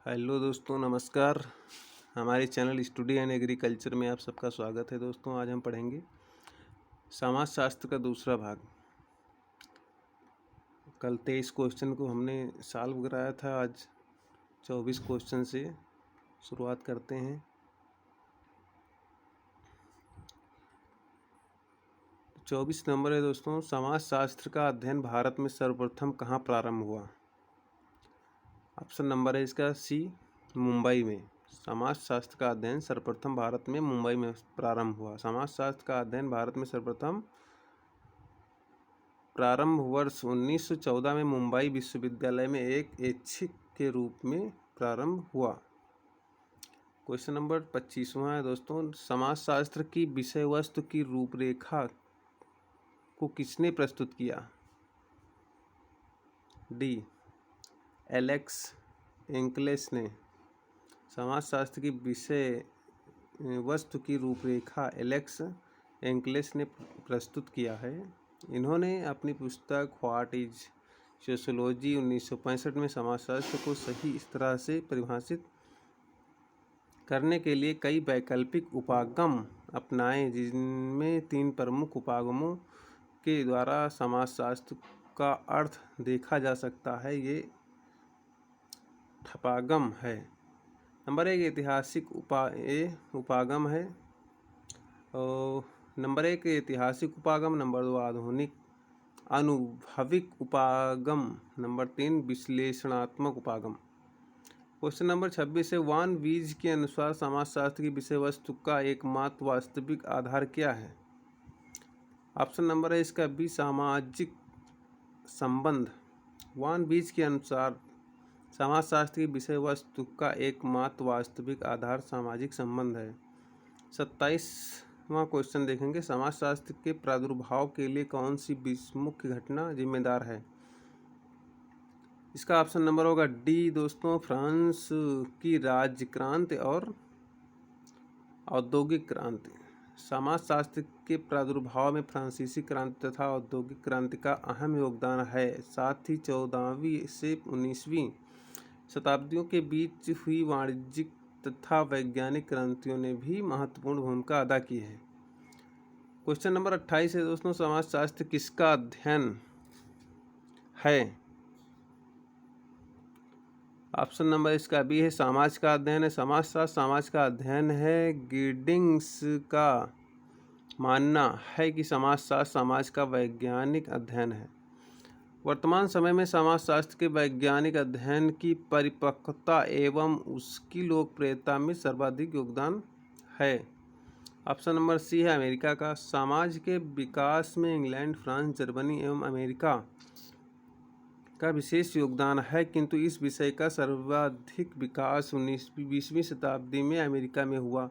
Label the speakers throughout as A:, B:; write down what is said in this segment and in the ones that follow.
A: Hello दोस्तों, नमस्कार। हमारे चैनल स्टडी एंड एग्रीकल्चर में आप सबका स्वागत है। दोस्तों, आज हम पढ़ेंगे समाजशास्त्र का दूसरा भाग। कल 23 क्वेश्चन को हमने सॉल्व कराया था। आज 24 क्वेश्चन से शुरुआत करते हैं। 24 नंबर है दोस्तों, समाजशास्त्र का अध्ययन भारत में सर्वप्रथम कहाँ प्रारंभ हुआ। ऑप्शन नंबर है इसका सी, मुंबई में। समाजशास्त्र का अध्ययन सर्वप्रथम भारत में मुंबई में प्रारंभ हुआ। समाजशास्त्र का अध्ययन भारत में सर्वप्रथम प्रारंभ वर्ष 1914 में मुंबई विश्वविद्यालय में एक ऐच्छिक के रूप में प्रारंभ हुआ। क्वेश्चन नंबर 25वां है दोस्तों, समाजशास्त्र की विषय वस्तु की रूपरेखा को किसने प्रस्तुत किया। डी, एलेक्स एंकलेस ने। समाजशास्त्र की विषय वस्तु की रूपरेखा एलेक्स एंकलेस ने प्रस्तुत किया है। इन्होंने अपनी पुस्तक व्हाट इज सोशियोलॉजी 1965 में समाजशास्त्र को सही इस तरह से परिभाषित करने के लिए कई वैकल्पिक उपागम अपनाए, जिनमें 3 प्रमुख उपागमों के द्वारा समाजशास्त्र का अर्थ देखा जा सकता है। ये ठपागम है। नंबर 1 ऐतिहासिक उपागम है, और नंबर 1 ऐतिहासिक उपागम, नंबर 2 आधुनिक अनुभविक उपागम, नंबर 3 विश्लेषणात्मक उपागम। क्वेश्चन नंबर 26 है, वान वीज के अनुसार समाजशास्त्र की विषय वस्तु का एकमात्र वास्तविक आधार क्या है। ऑप्शन नंबर है इसका बी, सामाजिक संबंध। वान वीज के अनुसार समाजशास्त्र की विषय वस्तु का एकमात्र वास्तविक आधार सामाजिक संबंध है। 27वां क्वेश्चन देखेंगे, समाजशास्त्र के प्रादुर्भाव के लिए कौन सी मुख्य घटना जिम्मेदार है। इसका ऑप्शन नंबर होगा डी दोस्तों, फ्रांस की राज्य क्रांति और औद्योगिक क्रांति। समाजशास्त्र के प्रादुर्भाव में फ्रांसीसी क्रांति तथा औद्योगिक क्रांति का अहम योगदान है। साथ ही 14वीं से 19वीं शताब्दियों के बीच हुई वाणिज्यिक तथा वैज्ञानिक क्रांतियों ने भी महत्वपूर्ण भूमिका अदा की है। क्वेश्चन नंबर 28 है दोस्तों, समाजशास्त्र किसका अध्ययन है। ऑप्शन नंबर इसका बी है, समाज का अध्ययन है। समाजशास्त्र समाज का अध्ययन है। गिडिंग्स का मानना है कि समाजशास्त्र समाज का वैज्ञानिक अध्ययन है। वर्तमान समय में समाजशास्त्र के वैज्ञानिक अध्ययन की परिपक्वता एवं उसकी लोकप्रियता में सर्वाधिक योगदान है। ऑप्शन नंबर सी है अमेरिका का। समाज के विकास में इंग्लैंड, फ्रांस, जर्मनी एवं अमेरिका का विशेष योगदान है, किंतु इस विषय का सर्वाधिक विकास 19वीं शताब्दी में अमेरिका में हुआ।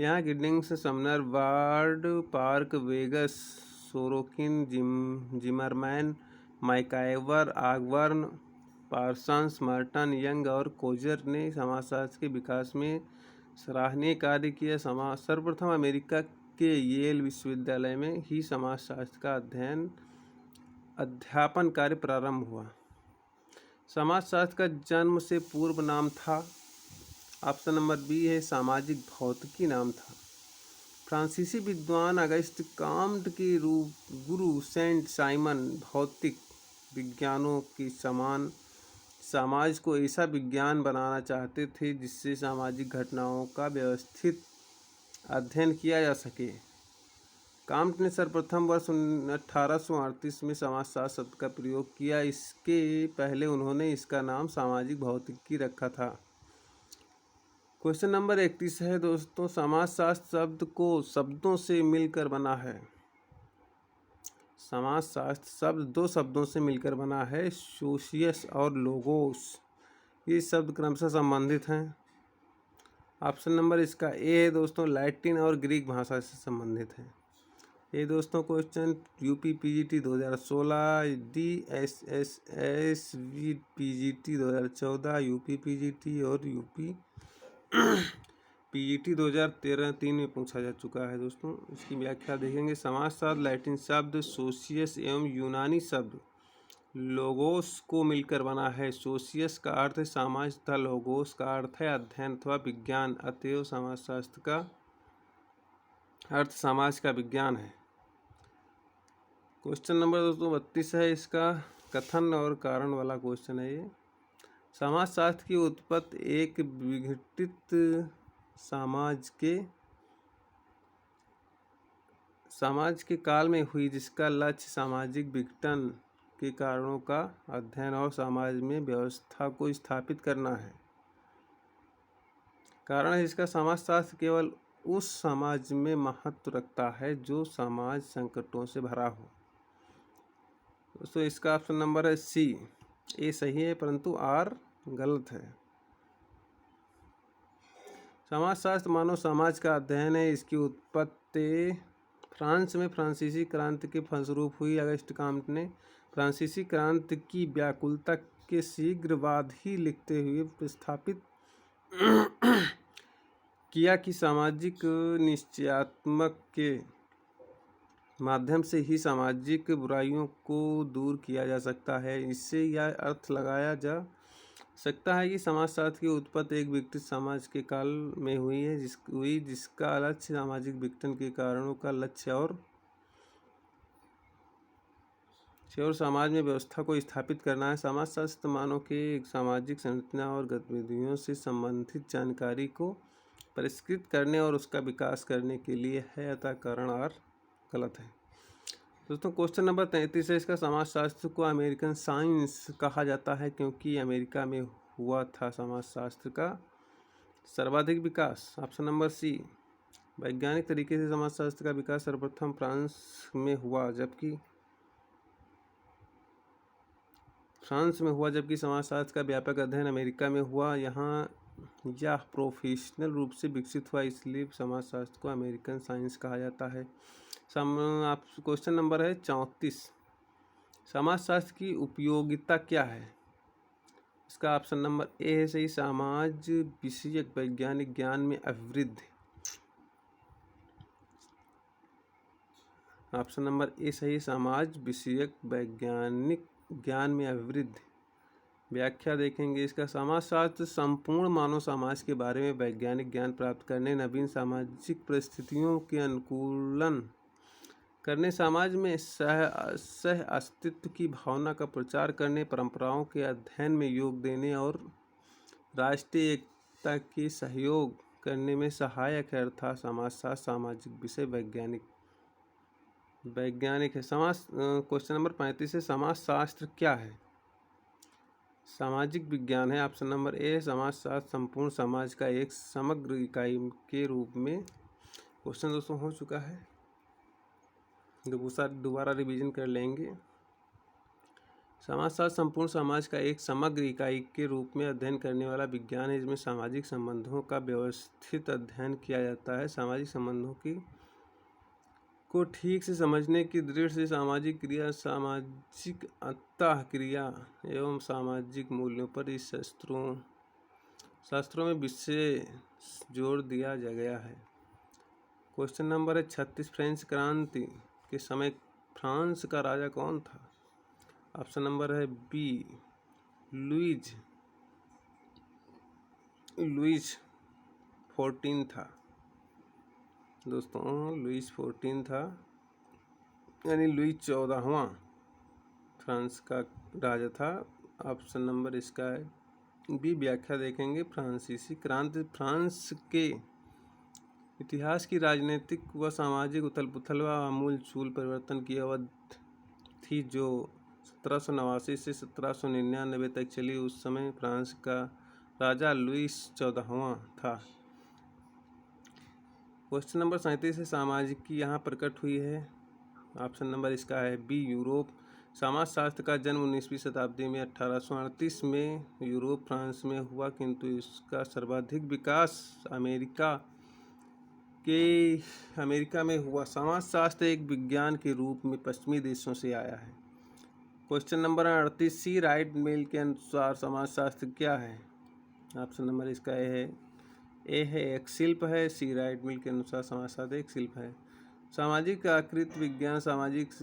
A: यहाँ गिडिंग्स, समनर, वार्ड, पार्क, वेगस, Sorokin, Zimmerman, MacIver, Ogburn, Parsons, Merton, Young और कोजर ने समाजशास्त्र के विकास में सराहनीय कार्य किया। सर्वप्रथम अमेरिका के येल विश्वविद्यालय में ही समाजशास्त्र का अध्यापन कार्य प्रारंभ हुआ। समाजशास्त्र का जन्म से पूर्व नाम था, ऑप्शन नंबर बी है, सामाजिक भौतिकी नाम था। फ्रांसीसी विद्वान अगस्त काम्ट के गुरु सेंट साइमन भौतिक विज्ञानों के समान समाज को ऐसा विज्ञान बनाना चाहते थे जिससे सामाजिक घटनाओं का व्यवस्थित अध्ययन किया जा सके। काम्ट ने सर्वप्रथम वर्ष 1838 में समाजशास्त्र शब्द का प्रयोग किया। इसके पहले उन्होंने इसका नाम सामाजिक भौतिकी रखा था। क्वेश्चन नंबर 31 है दोस्तों, समाजशास्त्र शब्द को शब्दों से मिलकर बना है। समाजशास्त्र शब्द 2 शब्दों से मिलकर बना है, सोशियस और लोगोस। ये शब्द क्रमशः संबंधित हैं। ऑप्शन नंबर इसका ए है दोस्तों, लैटिन और ग्रीक भाषा से संबंधित है। ये दोस्तों question UP PGT 2016, DSSS PGT 2014, UP PGT और यूपी पीजीटी 2013-3 में पूछा जा चुका है दोस्तों। इसकी व्याख्या देखेंगे। समाजशास्त्र लैटिन शब्द सोशियस एवं यूनानी शब्द लोगोस को मिलकर बना है। सोशियस का अर्थ है समाज तथा लोगोस का अर्थ है अध्ययन अथवा विज्ञान, अतएव समाजशास्त्र का अर्थ समाज का विज्ञान है। क्वेश्चन नंबर 232 है, इसका कथन और कारण वाला क्वेश्चन है ये। समाजशास्त्र की उत्पत्ति एक विघटित समाज के काल में हुई, जिसका लक्ष्य सामाजिक विघटन के कारणों का अध्ययन और समाज में व्यवस्था को स्थापित करना है। कारण है इसका समाजशास्त्र केवल उस समाज में महत्व रखता है जो समाज संकटों से भरा हो। दोस्तों इसका ऑप्शन नंबर है सी। ए सही है परंतु आर गलत है। समाजशास्त्र मानव समाज का अध्ययन है। इसकी उत्पत्ति फ्रांस में फ्रांसीसी क्रांति के फलस्वरूप हुई। अगस्त कांट ने फ्रांसीसी क्रांति की व्याकुलता के शीघ्र बाद ही लिखते हुए प्रस्थापित किया कि सामाजिक निश्चयात्मक के माध्यम से ही सामाजिक बुराइयों को दूर किया जा सकता है। इससे यह अर्थ लगाया जा सकता है कि समाजशास्त्र की उत्पत्ति एक विकसित समाज के काल में हुई है, जिसका लक्ष्य सामाजिक विघटन के कारणों का लक्ष्य और समाज में व्यवस्था को स्थापित करना है। समाजशास्त्र मानव के सामाजिक संरचना और गतिविधियों से संबंधित जानकारी को परिष्कृत करने और उसका विकास करने के लिए है, अतः कारण आर गलत है। दोस्तों क्वेश्चन नंबर 33 है, इसका समाजशास्त्र को अमेरिकन साइंस कहा जाता है क्योंकि अमेरिका में हुआ था समाजशास्त्र का सर्वाधिक विकास। Option number C. वैज्ञानिक तरीके से समाजशास्त्र का विकास सर्वप्रथम फ्रांस में हुआ, जबकि समाजशास्त्र का व्यापक अध्ययन अमेरिका में हुआ। यहाँ यह प्रोफेशनल रूप से विकसित हुआ, इसलिए समाजशास्त्र को अमेरिकन साइंस कहा जाता है। क्वेश्चन नंबर है 34। समाजशास्त्र की उपयोगिता क्या है? इसका ऑप्शन नंबर ए है सही, समाज विषयक वैज्ञानिक ज्ञान में अभिवृद्धि। ऑप्शन नंबर ए सही, समाज विषयक वैज्ञानिक ज्ञान में अभिवृद्धि। व्याख्या देखेंगे इसका। समाजशास्त्र संपूर्ण मानव समाज के बारे में वैज्ञानिक ज्ञान प्राप्त करने, नवीन सामाजिक परिस्थितियों के अनुकूलन करने, समाज में सह अस्तित्व की भावना का प्रचार करने, परंपराओं के अध्ययन में योग देने और राष्ट्रीय एकता के सहयोग करने में सहायक है। अर्थात समाजशास्त्र सामाजिक विषय वैज्ञानिक है। क्वेश्चन नंबर 35 है, समाजशास्त्र क्या है? सामाजिक विज्ञान है। ऑप्शन नंबर ए, समाजशास्त्र संपूर्ण समाज का एक समग्र इकाई के रूप में। क्वेश्चन दोस्तों हो चुका है, दोबारा रिवीजन कर लेंगे। समाजशास्त्र संपूर्ण समाज का एक समग्र इकाई के रूप में अध्ययन करने वाला विज्ञान है। इसमें सामाजिक संबंधों का व्यवस्थित अध्ययन किया जाता है। सामाजिक संबंधों को ठीक से समझने की दृष्टि से सामाजिक क्रिया, सामाजिक अंतःक्रिया एवं सामाजिक मूल्यों पर इस शास्त्रों में विशेष जोर दिया गया है। क्वेश्चन नंबर है 36। फ्रेंच क्रांति के समय फ्रांस का राजा कौन था? ऑप्शन नंबर है बी, लुईज 14 था। दोस्तों लुईस 14 था, यानी लुईस 14वां फ्रांस का राजा था। ऑप्शन नंबर इसका है बी। व्याख्या देखेंगे। फ्रांसीसी क्रांति फ्रांस के इतिहास की राजनीतिक व सामाजिक उथल-पुथल व आमूल-चूल परिवर्तन की अवधि थी, जो 1789 से 1799 तक चली। उस समय फ्रांस का राजा लुईस 14वां था। क्वेश्चन नंबर 37 है, सामाजिकी यहाँ प्रकट हुई है। ऑप्शन नंबर इसका है बी, यूरोप। समाजशास्त्र का जन्म 19वीं शताब्दी में 1838 में यूरोप फ्रांस में हुआ, किंतु इसका सर्वाधिक विकास अमेरिका में हुआ। समाजशास्त्र एक विज्ञान के रूप में पश्चिमी देशों से आया है। Question number 38। सी राइट मिल के अनुसार समाजशास्त्र क्या है? ऑप्शन नंबर इसका ए है एक शिल्प है। सी राइट मिल के अनुसार समाजशास्त्र एक शिल्प है। सामाजिक आकृति विज्ञान सामाजिक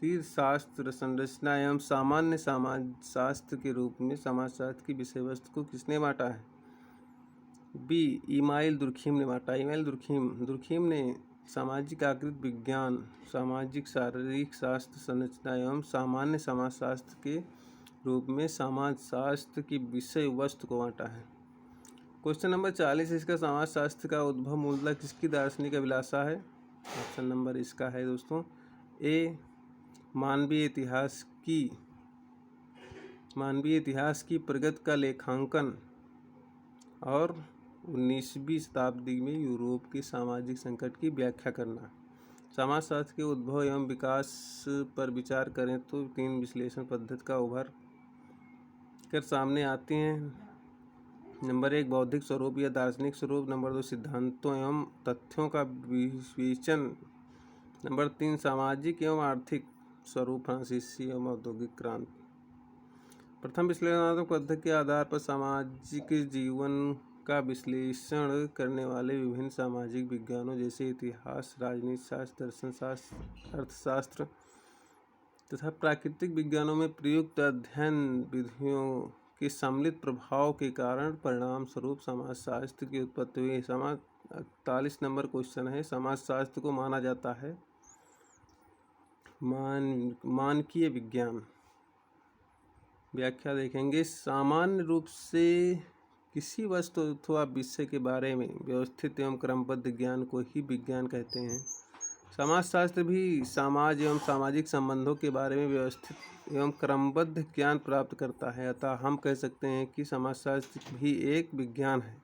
A: शरीर शास्त्र संरचना एवं सामान्य समाजशास्त्र के रूप में समाजशास्त्र की विषय वस्तु को किसने बांटा है? बी. इमाइल दुर्खीम ने बांटा। इमाइल दुर्खीम ने सामाजिक आकृति विज्ञान, सामाजिक शारीरिक शास्त्र संरचना एवं सामान्य समाजशास्त्र के रूप में समाजशास्त्र की विषय वस्तु को बांटा है। क्वेश्चन नंबर 40 इसका समाजशास्त्र का उद्भव मूलतः किसकी दार्शनिक अभिलाषा है? ऑप्शन नंबर इसका है दोस्तों ए. मानवीय इतिहास की प्रगति का लेखांकन और 19वीं शताब्दी में यूरोप के सामाजिक संकट की व्याख्या करना। समाजशास्त्र के उद्भव एवं विकास पर विचार करें तो 3 विश्लेषण पद्धति का उभर कर सामने आती हैं। नंबर 1 बौद्धिक स्वरूप या दार्शनिक स्वरूप, नंबर 2 सिद्धांतों एवं तथ्यों का विवेचन, नंबर 3 सामाजिक एवं आर्थिक स्वरूप, फ्रांसीसी एवं औद्योगिक क्रांति। प्रथम विश्लेषणात्मक पद्धति के आधार पर सामाजिक जीवन का विश्लेषण करने वाले विभिन्न सामाजिक विज्ञानों जैसे इतिहास, राजनीति शास्त्र, दर्शन शास्त्र, अर्थशास्त्र तथा प्राकृतिक विज्ञानों में प्रयुक्त अध्ययन विधियों के सम्मिलित प्रभाव के कारण परिणाम स्वरूप समाजशास्त्र की उत्पत्ति हुई। 48 नंबर क्वेश्चन है, समाजशास्त्र को माना जाता है मानकीय विज्ञान। व्याख्या देखेंगे, सामान्य रूप से किसी वस्तु अथवा विषय के बारे में व्यवस्थित एवं क्रमबद्ध ज्ञान को ही विज्ञान कहते हैं। समाजशास्त्र भी समाज एवं सामाजिक संबंधों के बारे में व्यवस्थित एवं क्रमबद्ध ज्ञान प्राप्त करता है, अतः हम कह सकते हैं कि समाजशास्त्र भी एक विज्ञान है।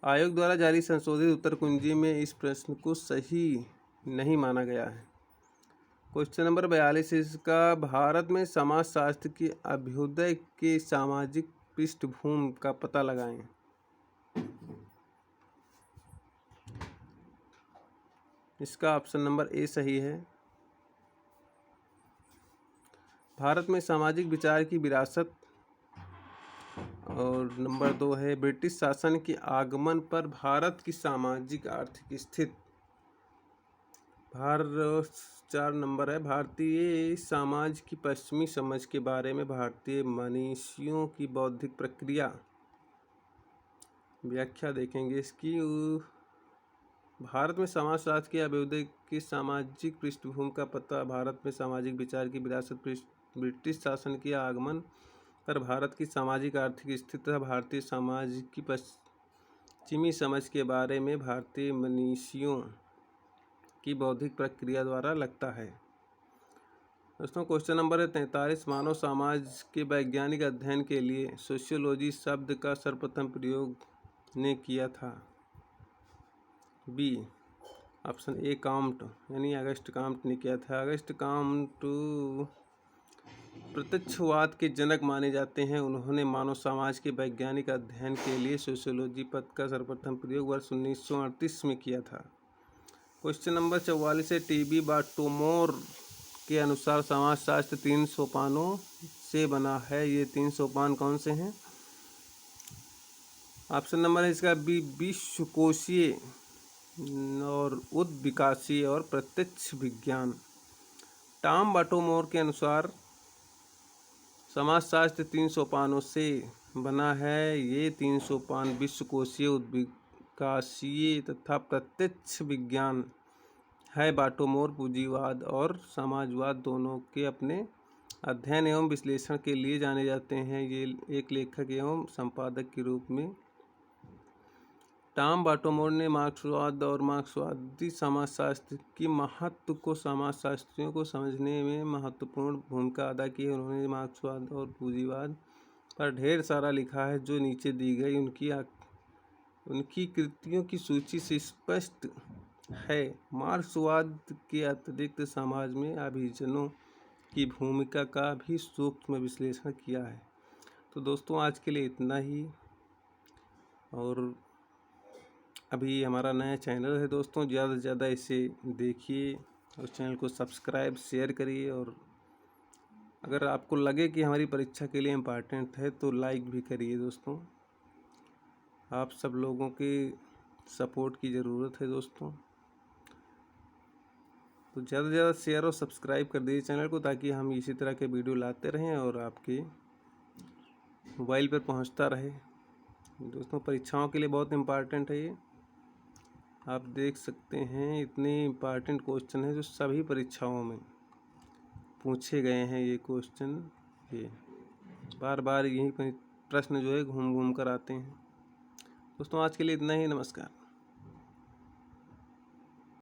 A: आयोग द्वारा जारी संशोधित उत्तर कुंजी में इस प्रश्न को सही नहीं माना गया है। क्वेश्चन नंबर 42 इसका भारत में समाजशास्त्र के अभ्युदय के सामाजिक पृष्ठभूमि का पता लगाएं। इसका ऑप्शन नंबर ए सही है। भारत में सामाजिक विचार की विरासत, और नंबर 2 है ब्रिटिश शासन के आगमन पर भारत की सामाजिक आर्थिक स्थिति। 4 नंबर है भारतीय समाज की पश्चिमी समझ के बारे में भारतीय मनीषियों की बौद्धिक प्रक्रिया। व्याख्या देखेंगे इसकी, भारत में समाजशास्त्र के अभ्युदय की सामाजिक पृष्ठभूमि का पता, भारत में सामाजिक विचार की विरासत, ब्रिटिश शासन के आगमन पर भारत की सामाजिक आर्थिक स्थिति तथा भारतीय समाज की पश्चिमी समझ के बारे में भारतीय मनीषियों की बौद्धिक प्रक्रिया द्वारा लगता है। दोस्तों क्वेश्चन नंबर 43 मानव समाज के वैज्ञानिक अध्ययन के लिए सोशियोलॉजी शब्द का सर्वप्रथम प्रयोग ने किया था? बी. ऑप्शन ए काम्ट, यानी अगस्ट काम्ट ने किया था। अगस्ट काम्ट प्रत्यक्षवाद के जनक माने जाते हैं। उन्होंने मानव समाज के वैज्ञानिक अध्ययन के लिए सोशियोलॉजी पद का सर्वप्रथम प्रयोग वर्ष 1938 में किया था। क्वेश्चन नंबर 44 है टीबी बाटोमोर के अनुसार समाजशास्त्र 3 सोपानों से बना है। ये 3 सोपान कौन से हैं? ऑप्शन नंबर है इसका बी विश्वकोशीय और उद्विकासीय और प्रत्यक्ष विज्ञान। टॉम बाटोमोर के अनुसार समाजशास्त्र 3 सोपानों से बना है। ये 3 सोपान विश्वकोशीय, उद्विकासीय तथा प्रत्यक्ष विज्ञान है। बाटोमोर पूंजीवाद और समाजवाद दोनों के अपने अध्ययन एवं विश्लेषण के लिए जाने जाते हैं। ये एक लेखक एवं संपादक के रूप में टॉम बाटोमोर ने मार्क्सवाद और मार्क्सवादी समाजशास्त्र की महत्व को समाजशास्त्रियों को समझने में महत्वपूर्ण भूमिका अदा की है। उन्होंने मार्क्सवाद और पूंजीवाद पर ढेर सारा लिखा है, जो नीचे दी गई उनकी कृतियों की सूची से स्पष्ट है। मार्क्सवाद के अतिरिक्त समाज में अभिजनों की भूमिका का भी सूक्ष्म विश्लेषण किया है। तो दोस्तों आज के लिए इतना ही, और अभी हमारा नया चैनल है दोस्तों, ज़्यादा से ज़्यादा इसे देखिए और चैनल को सब्सक्राइब शेयर करिए, और अगर आपको लगे कि हमारी परीक्षा के लिए इम्पॉर्टेंट है तो लाइक भी करिए। दोस्तों आप सब लोगों के सपोर्ट की ज़रूरत है दोस्तों। तो ज़्यादा से ज़्यादा शेयर और सब्सक्राइब कर दीजिए चैनल को, ताकि हम इसी तरह के वीडियो लाते रहें और आपके मोबाइल पर पहुंचता रहे। दोस्तों, परीक्षाओं के लिए बहुत इम्पॉर्टेंट है ये। आप देख सकते हैं इतने इम्पॉर्टेंट क्वेश्चन हैं जो सभी परीक्षाओं में पूछे गए हैं। ये क्वेश्चन ये बार बार यही प्रश्न जो है घूम घूम कर आते हैं। दोस्तों, आज के लिए इतना ही। नमस्कार।